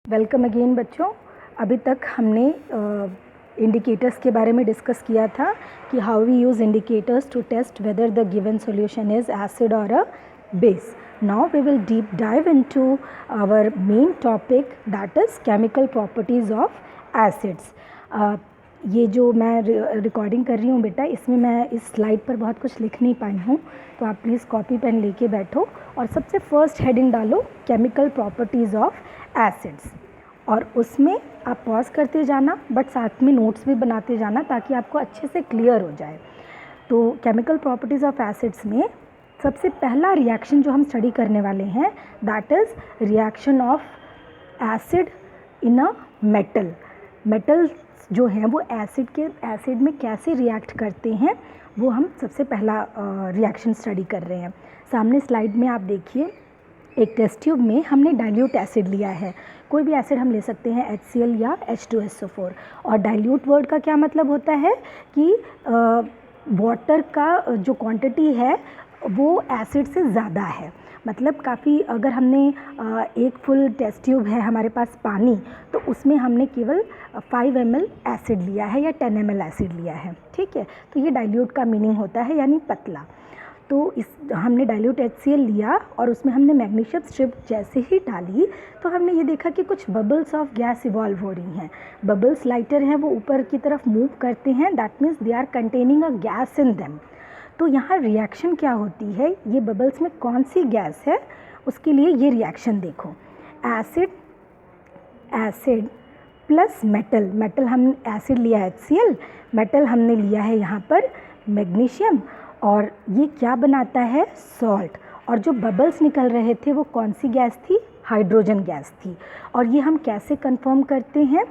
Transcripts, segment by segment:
Welcome again बच्चों। अभी तक हमने इंडिकेटर्स के बारे में डिस्कस किया था कि how we use indicators to test whether the given solution is acid or a base. Now we will deep dive into our main topic that is chemical properties of acids. ये जो मैं recording कर रही हूँ बेटा, इसमें मैं इस स्लाइड पर बहुत कुछ लिख नहीं पाई हूँ, तो आप प्लीज़ कॉपी पेन लेके बैठो और सबसे फर्स्ट हेडिंग डालो केमिकल प्रॉपर्टीज़ ऑफ एसिड्स, और उसमें आप पॉज करते जाना बट साथ में नोट्स भी बनाते जाना ताकि आपको अच्छे से क्लियर हो जाए। तो केमिकल प्रॉपर्टीज़ ऑफ एसिड्स में सबसे पहला रिएक्शन जो हम स्टडी करने वाले हैं that is reaction of acid in a metal. Metals जो हैं वो एसिड में कैसे रिएक्ट करते हैं वो हम सबसे पहला रिएक्शन स्टडी कर रहे हैं। सामने स्लाइड में आप देखिए, एक टेस्ट ट्यूब में हमने डाइल्यूट एसिड लिया है। कोई भी एसिड हम ले सकते हैं, HCl या H2SO4। और डाइल्यूट वर्ड का क्या मतलब होता है कि वाटर का जो क्वांटिटी है वो एसिड से ज़्यादा है। मतलब काफ़ी, अगर हमने एक फुल टेस्ट ट्यूब है हमारे पास पानी, तो उसमें हमने केवल 5 ml एसिड लिया है या 10 ml एसिड लिया है, ठीक है। तो ये डाइल्यूट का मीनिंग होता है, यानी पतला। तो हमने डाइल्यूट HCl लिया और उसमें हमने मैग्नीशियम स्ट्रिप जैसे ही डाली तो हमने ये देखा कि कुछ बबल्स ऑफ गैस इवॉल्व हो रही हैं। बबल्स लाइटर हैं, वो ऊपर की तरफ मूव करते हैं, that means they are containing a gas in them. तो यहाँ रिएक्शन क्या होती है, ये बबल्स में कौन सी गैस है उसके लिए ये रिएक्शन देखो। एसिड प्लस मेटल हमने एसिड लिया HCl, मेटल हमने लिया है यहाँ पर मैग्नीशियम, और ये क्या बनाता है, सॉल्ट। और जो बबल्स निकल रहे थे वो कौन सी गैस थी, हाइड्रोजन गैस थी। और ये हम कैसे कंफर्म करते हैं,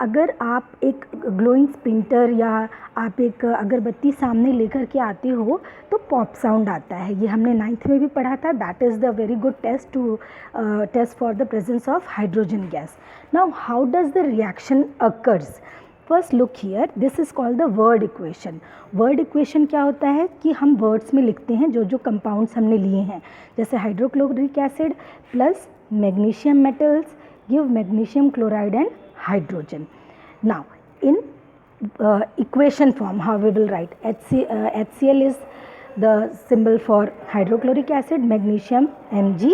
अगर आप एक ग्लोइंग स्पिंटर या आप एक अगरबत्ती सामने लेकर के आते हो तो पॉप साउंड आता है। ये हमने 9th में भी पढ़ा था। That is the very good test to test for the presence of hydrogen gas. Now how does the reaction occurs. First look here, this is called the word equation. Word equation क्या होता है कि हम words में लिखते हैं जो जो कंपाउंड्स हमने लिए हैं, जैसे hydrochloric acid plus magnesium metals give magnesium chloride and hydrogen. Now in equation form how we will write, HCl is the symbol for hydrochloric acid, magnesium Mg।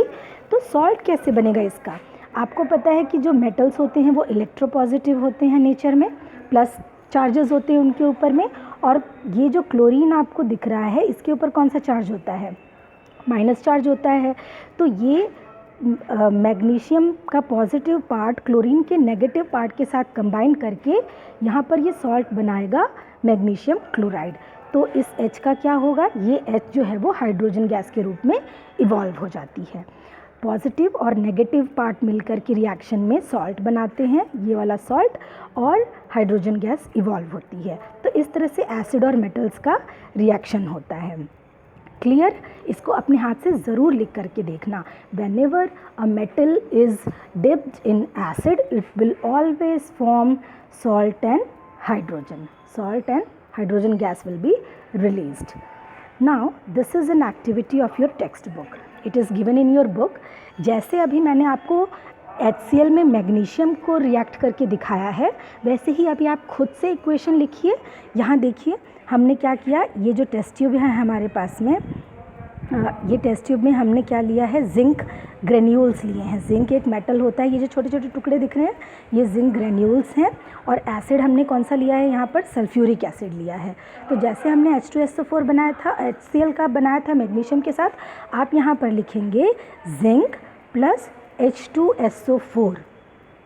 तो सॉल्ट कैसे बनेगा इसका, आपको पता है कि जो मेटल्स होते हैं वो इलेक्ट्रोपॉजिटिव होते हैं नेचर में, प्लस चार्जेस होते हैं उनके ऊपर में, और ये जो क्लोरीन आपको दिख रहा है इसके ऊपर कौन सा चार्ज होता है, माइनस चार्ज होता है। तो ये मैग्नीशियम का पॉजिटिव पार्ट क्लोरीन के नेगेटिव पार्ट के साथ कंबाइन करके यहाँ पर ये सॉल्ट बनाएगा मैग्नीशियम क्लोराइड। तो इस H का क्या होगा, ये H जो है वो हाइड्रोजन गैस के रूप में इवॉल्व हो जाती है। पॉजिटिव और नेगेटिव पार्ट मिलकर के रिएक्शन में सॉल्ट बनाते हैं, ये वाला सॉल्ट, और हाइड्रोजन गैस इवॉल्व होती है। तो इस तरह से एसिड और मेटल्स का रिएक्शन होता है। क्लियर, इसको अपने हाथ से ज़रूर लिख करके देखना। When ever a metal is dipped in acid it will always form salt and hydrogen gas will be released. Now this is an activity of your text book, it is given in your book. जैसे अभी मैंने आपको HCl में magnesium को react करके दिखाया है, वैसे ही अभी आप खुद से इक्वेशन लिखिए। यहाँ देखिए हमने क्या किया, ये जो टेस्ट ट्यूब है हमारे पास में, ये टेस्ट ट्यूब में हमने क्या लिया है, जिंक ग्रेन्यूल्स लिए हैं। जिंक एक मेटल होता है, ये जो छोटे छोटे टुकड़े दिख रहे हैं ये जिंक ग्रेन्यूल्स हैं। और एसिड हमने कौन सा लिया है, यहाँ पर सल्फ्यूरिक एसिड लिया है। तो जैसे हमने H2SO4 बनाया था, HCl का बनाया था मैग्नीशियम के साथ, आप यहाँ पर लिखेंगे जिंक प्लस H2SO4,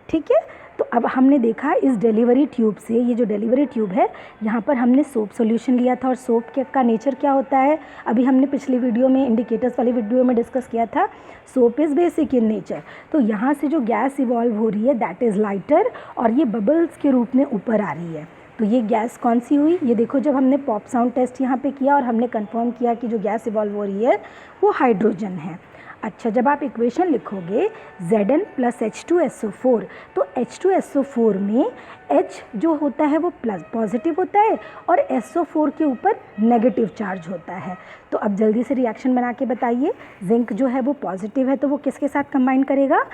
ठीक है। तो अब हमने देखा इस डिलीवरी ट्यूब से, ये जो डिलीवरी ट्यूब है यहाँ पर हमने सोप सॉल्यूशन लिया था, और सोप का नेचर क्या होता है, अभी हमने पिछली वीडियो में इंडिकेटर्स वाली वीडियो में डिस्कस किया था। Soap is basic in nature. तो यहाँ से जो गैस इवॉल्व हो रही है दैट इज़ लाइटर, और ये बबल्स के रूप में ऊपर आ रही है। तो ये गैस कौन सी हुई, ये देखो, जब हमने पॉप साउंड टेस्ट यहाँ पे किया और हमने कंफर्म किया कि जो गैस इवॉल्व हो रही है वो हाइड्रोजन है। अच्छा, जब आप इक्वेशन लिखोगे Zn प्लस H2SO4, तो H2SO4 में H जो होता है वो प्लस पॉजिटिव होता है और SO4 के ऊपर नेगेटिव चार्ज होता है। तो अब जल्दी से रिएक्शन बना के बताइए, जिंक जो है वो पॉजिटिव है तो वो किसके साथ कंबाइन करेगा,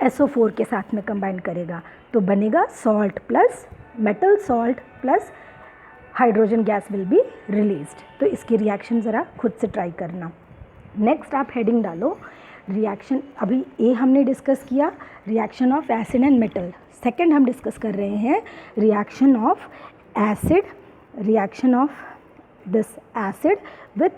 SO4 के साथ में कंबाइन करेगा तो बनेगा salt plus metal salt plus hydrogen gas will be released. तो इसकी रिएक्शन ज़रा खुद से ट्राई करना। नेक्स्ट आप हेडिंग डालो रिएक्शन, अभी ए हमने डिस्कस किया reaction of acid and metal. Second हम डिस्कस कर रहे हैं reaction of acid, reaction of this acid with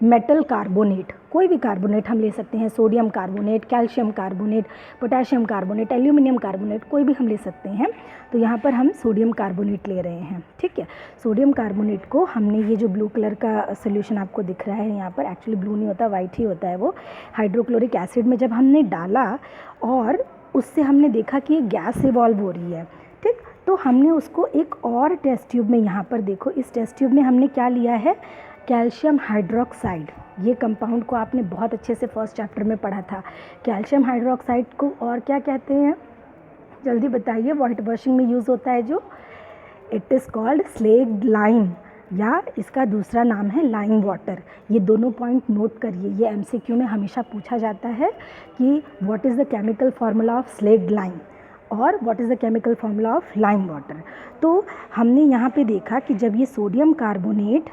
metal carbonate. कोई भी कार्बोनेट हम ले सकते हैं, sodium carbonate, calcium carbonate, potassium carbonate, aluminium carbonate, कोई भी हम ले सकते हैं। तो यहाँ पर हम सोडियम कार्बोनेट ले रहे हैं, ठीक है। सोडियम कार्बोनेट को हमने ये जो ब्लू कलर का सोल्यूशन आपको दिख रहा है यहाँ पर, एक्चुअली ब्लू नहीं होता, वाइट ही होता है वो, हाइड्रोक्लोरिक एसिड में जब हमने डाला और उससे हमने देखा कि ये गैस इवॉल्व हो रही है, ठीक। तो हमने उसको एक और टेस्ट ट्यूब में, यहाँ पर देखो इस टेस्ट ट्यूब में हमने क्या लिया है, कैल्शियम हाइड्रोक्साइड। ये कंपाउंड को आपने बहुत अच्छे से फर्स्ट चैप्टर में पढ़ा था। कैल्शियम हाइड्रोक्साइड को और क्या कहते हैं, जल्दी बताइए, वाइट वॉशिंग में यूज़ होता है जो, इट इज़ कॉल्ड स्लेग्ड लाइम, या इसका दूसरा नाम है लाइम वाटर। ये दोनों पॉइंट नोट करिए, ये MCQ में हमेशा पूछा जाता है कि what is the chemical formula of slaked lime और what is the chemical formula of lime water. तो हमने यहाँ पे देखा कि जब ये सोडियम कार्बोनेट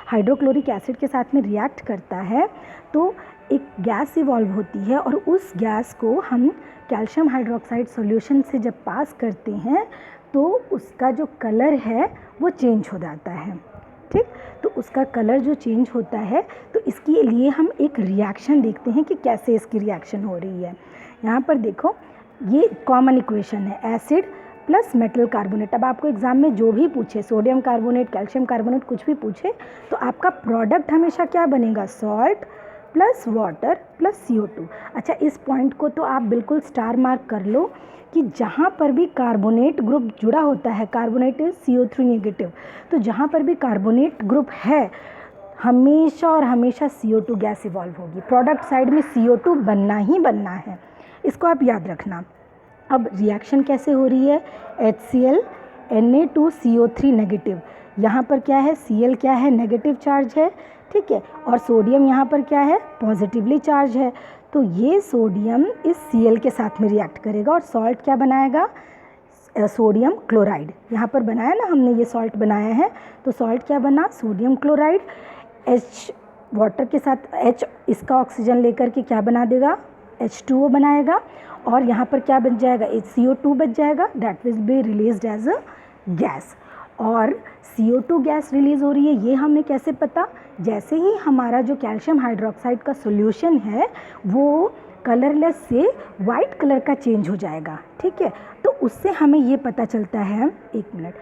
हाइड्रोक्लोरिक एसिड के साथ में रिएक्ट करता है तो एक गैस इवॉल्व होती है, और उस गैस को हम कैल्शियम हाइड्रोक्साइड सॉल्यूशन से जब पास करते हैं तो उसका जो कलर है वो चेंज हो जाता है, ठीक। तो उसका कलर जो चेंज होता है तो इसके लिए हम एक रिएक्शन देखते हैं कि कैसे इसकी रिएक्शन हो रही है। यहाँ पर देखो ये कॉमन इक्वेशन है, एसिड प्लस मेटल कार्बोनेट। अब आपको एग्जाम में जो भी पूछे, सोडियम कार्बोनेट, कैल्शियम कार्बोनेट, कुछ भी पूछे तो आपका प्रोडक्ट हमेशा क्या बनेगा, salt plus water plus CO2। अच्छा, इस पॉइंट को तो आप बिल्कुल स्टार मार्क कर लो कि जहाँ पर भी कार्बोनेट ग्रुप जुड़ा होता है, कार्बोनेट इज CO3 नेगेटिव, तो जहाँ पर भी कार्बोनेट ग्रुप है हमेशा और हमेशा CO2 गैस इवॉल्व होगी। प्रोडक्ट साइड में CO2 बनना ही बनना है, इसको आप याद रखना। अब रिएक्शन कैसे हो रही है, HCl Na2CO3 नेगेटिव, यहाँ पर क्या है, Cl क्या है, नेगेटिव चार्ज है, ठीक है, और सोडियम यहाँ पर क्या है, पॉजिटिवली चार्ज है। तो ये सोडियम इस Cl के साथ में रिएक्ट करेगा और सॉल्ट क्या बनाएगा, सोडियम क्लोराइड। यहाँ पर बनाया ना हमने, ये सॉल्ट बनाया है, तो सॉल्ट क्या बना, सोडियम क्लोराइड। H वाटर के साथ H इसका ऑक्सीजन लेकर के क्या बना देगा, H2O बनाएगा, और यहाँ पर क्या बच जाएगा, CO2 बच जाएगा, that will be released as a gas. और CO2 गैस रिलीज़ हो रही है, ये हमें कैसे पता, जैसे ही हमारा जो कैल्शियम हाइड्रोक्साइड का सॉल्यूशन है वो कलरलेस से वाइट कलर का चेंज हो जाएगा, ठीक है। तो उससे हमें ये पता चलता है, एक मिनट,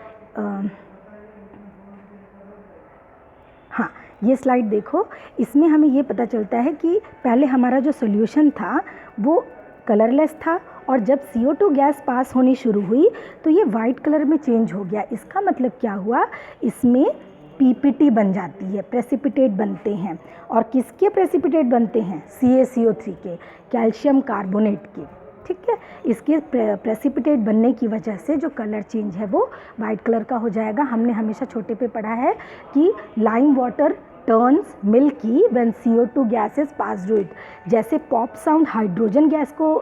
हाँ ये स्लाइड देखो, इसमें हमें ये पता चलता है कि पहले हमारा जो सॉल्यूशन था वो कलरलेस था, और जब CO2 गैस पास होनी शुरू हुई तो ये वाइट कलर में चेंज हो गया। इसका मतलब क्या हुआ, इसमें PPT बन जाती है, प्रेसिपिटेट बनते हैं। और किसके प्रेसिपिटेट बनते हैं, CaCO3 के, कैल्शियम कार्बोनेट के, ठीक है। इसके प्रेसिपिटेट बनने की वजह से जो कलर चेंज है वो वाइट कलर का हो जाएगा। हमने हमेशा छोटे पे पढ़ा है कि lime water turns milky when CO2 gas is pass through it. जैसे पॉप साउंड हाइड्रोजन गैस को,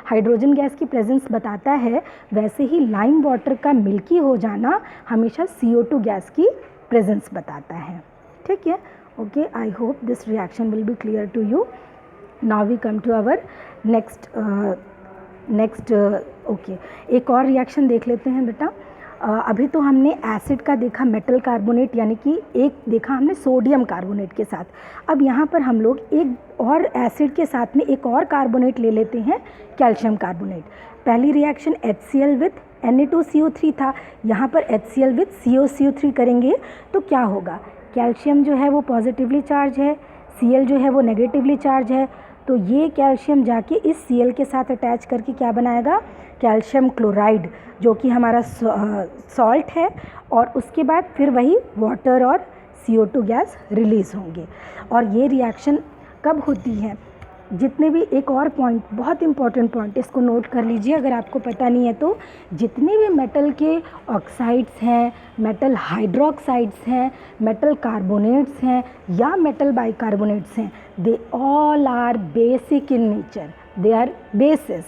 हाइड्रोजन गैस की प्रेजेंस बताता है, वैसे ही लाइम वाटर का मिल्की हो जाना हमेशा CO2 गैस की प्रेजेंस बताता है, ठीक है। Okay, I hope this reaction will be clear to you. Now we come to our next okay, एक और रिएक्शन देख लेते हैं बेटा। अभी तो हमने एसिड का देखा, मेटल कार्बोनेट, यानी कि एक देखा हमने सोडियम कार्बोनेट के साथ। अब यहाँ पर हम लोग एक और एसिड के साथ में एक और कार्बोनेट ले लेते हैं, कैल्शियम कार्बोनेट। पहली रिएक्शन HCl विथ Na2CO3 था, यहाँ पर HCl विथ COCO3 करेंगे तो क्या होगा, कैल्शियम जो है वो पॉजिटिवली चार्ज है, Cl जो है वो नेगेटिवली चार्ज है, तो ये कैल्शियम जाके इस Cl के साथ अटैच करके क्या बनाएगा, कैल्शियम क्लोराइड, जो कि हमारा सॉल्ट है, और उसके बाद फिर वही वाटर और CO2 गैस रिलीज़ होंगे। और ये रिएक्शन कब होती है, जितने भी, एक और पॉइंट, बहुत इंपॉर्टेंट पॉइंट, इसको नोट कर लीजिए अगर आपको पता नहीं है तो, जितने भी मेटल के ऑक्साइड्स हैं, मेटल हाइड्रोक्साइड्स हैं, मेटल कार्बोनेट्स हैं या मेटल बाइकार्बोनेट्स हैं, they all are basic in nature, they are bases.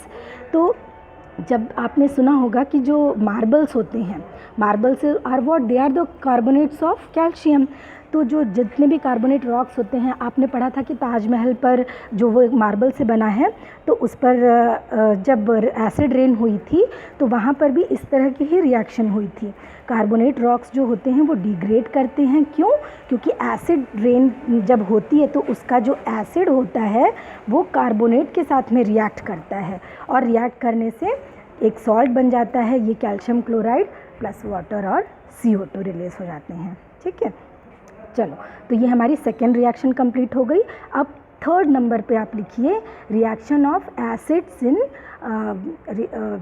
तो जब आपने सुना होगा कि जो मार्बल्स होते हैं, marbles are what, they are the carbonates of calcium. तो जो जितने भी कार्बोनेट रॉक्स होते हैं, आपने पढ़ा था कि ताजमहल पर जो वो एक मार्बल से बना है, तो उस पर जब एसिड रेन हुई थी तो वहाँ पर भी इस तरह की ही रिएक्शन हुई थी। कार्बोनेट रॉक्स जो होते हैं वो डिग्रेड करते हैं, क्यों? क्योंकि एसिड रेन जब होती है तो उसका जो एसिड होता है वो कार्बोनेट के साथ में रिएक्ट करता है, और रिएक्ट करने से एक सॉल्ट बन जाता है, ये कैल्शियम क्लोराइड प्लस वाटर और CO2 रिलीज हो जाते हैं। ठीक है, चलो, तो ये हमारी सेकेंड रिएक्शन कंप्लीट हो गई। अब थर्ड नंबर पे आप लिखिए reaction of acids in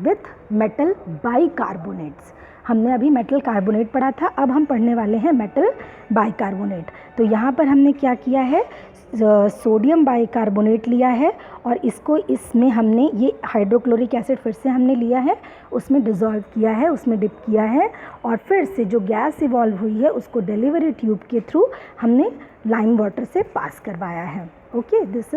with metal bicarbonates. हमने अभी मेटल कार्बोनेट पढ़ा था, अब हम पढ़ने वाले हैं मेटल बाइकार्बोनेट। तो यहाँ पर हमने क्या किया है, सोडियम बाइकार्बोनेट लिया है और इसको इसमें हमने ये हाइड्रोक्लोरिक एसिड फिर से हमने लिया है, उसमें डिज़ोल्व किया है, उसमें डिप किया है, और फिर से जो गैस इवॉल्व हुई है उसको डिलीवरी ट्यूब के थ्रू हमने लाइम वाटर से पास करवाया है। Okay, this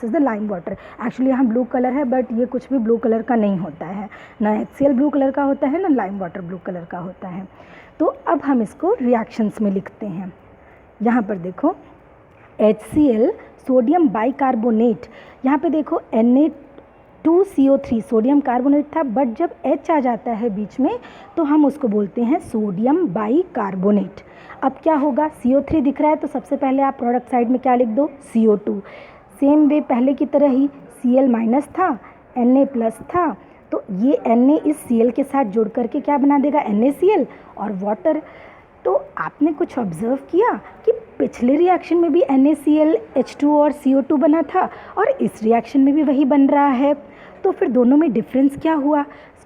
is the lime water. Actually यहाँ ब्लू कलर है, बट ये कुछ भी ब्लू कलर का नहीं होता है, ना HCl ब्लू कलर का होता है, ना लाइम वाटर ब्लू कलर का होता है। तो अब हम इसको रिएक्शंस में लिखते हैं। यहाँ पर देखो HCl सोडियम बाइकार्बोनेट, यहाँ पे देखो Na2CO3 सोडियम कार्बोनेट था, बट जब H आ जाता है बीच में तो हम उसको बोलते हैं सोडियम बाइकार्बोनेट। अब क्या होगा, CO3 दिख रहा है तो सबसे पहले आप प्रोडक्ट साइड में क्या लिख दो, CO2। सेम वे पहले की तरह ही Cl माइनस था, Na प्लस था, तो ये Na इस Cl के साथ जुड़ करके क्या बना देगा, NaCl और वाटर। तो आपने कुछ ऑब्ज़र्व किया कि पिछले रिएक्शन में भी NaCl H2 और CO2 बना था और इस रिएक्शन में भी वही बन रहा है। तो फिर दोनों में डिफरेंस क्या हुआ,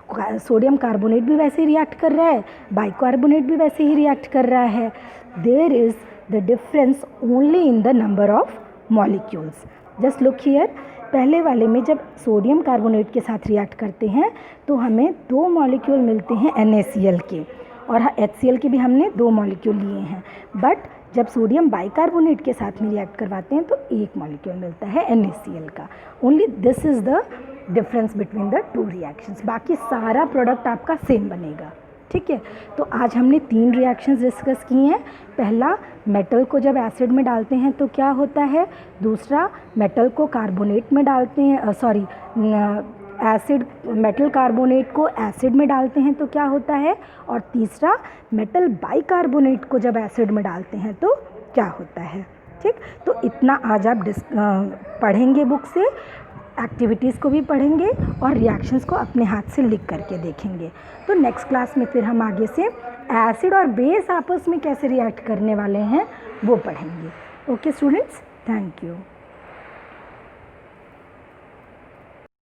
सोडियम कार्बोनेट भी वैसे ही रिएक्ट कर रहा है, बाइकार्बोनेट भी वैसे ही रिएक्ट कर रहा है। There is the difference only in the number of molecules. Just look here, पहले वाले में जब सोडियम कार्बोनेट के साथ रिएक्ट करते हैं तो हमें 2 मॉलिक्यूल मिलते हैं NaCl के, और HCl के भी हमने 2 मॉलिक्यूल लिए हैं, बट जब सोडियम बाइकार्बोनेट के साथ में रिएक्ट करवाते हैं तो 1 मॉलिक्यूल मिलता है NaCl का। Only this is the difference between the 2 reactions, बाकी सारा प्रोडक्ट आपका सेम बनेगा। ठीक है, तो आज हमने 3 रिएक्शंस डिस्कस किए हैं। पहला, मेटल को जब एसिड में डालते हैं तो क्या होता है, दूसरा मेटल को कार्बोनेट में डालते हैं, एसिड मेटल कार्बोनेट को एसिड में डालते हैं तो क्या होता है, और तीसरा मेटल बाइकार्बोनेट को जब एसिड में डालते हैं तो क्या होता है। ठीक, तो इतना आज आप पढ़ेंगे बुक से, एक्टिविटीज़ को भी पढ़ेंगे और रिएक्शंस को अपने हाथ से लिख करके देखेंगे। तो नेक्स्ट क्लास में फिर हम आगे से एसिड और बेस आपस में कैसे रिएक्ट करने वाले हैं वो पढ़ेंगे। Okay students, thank you.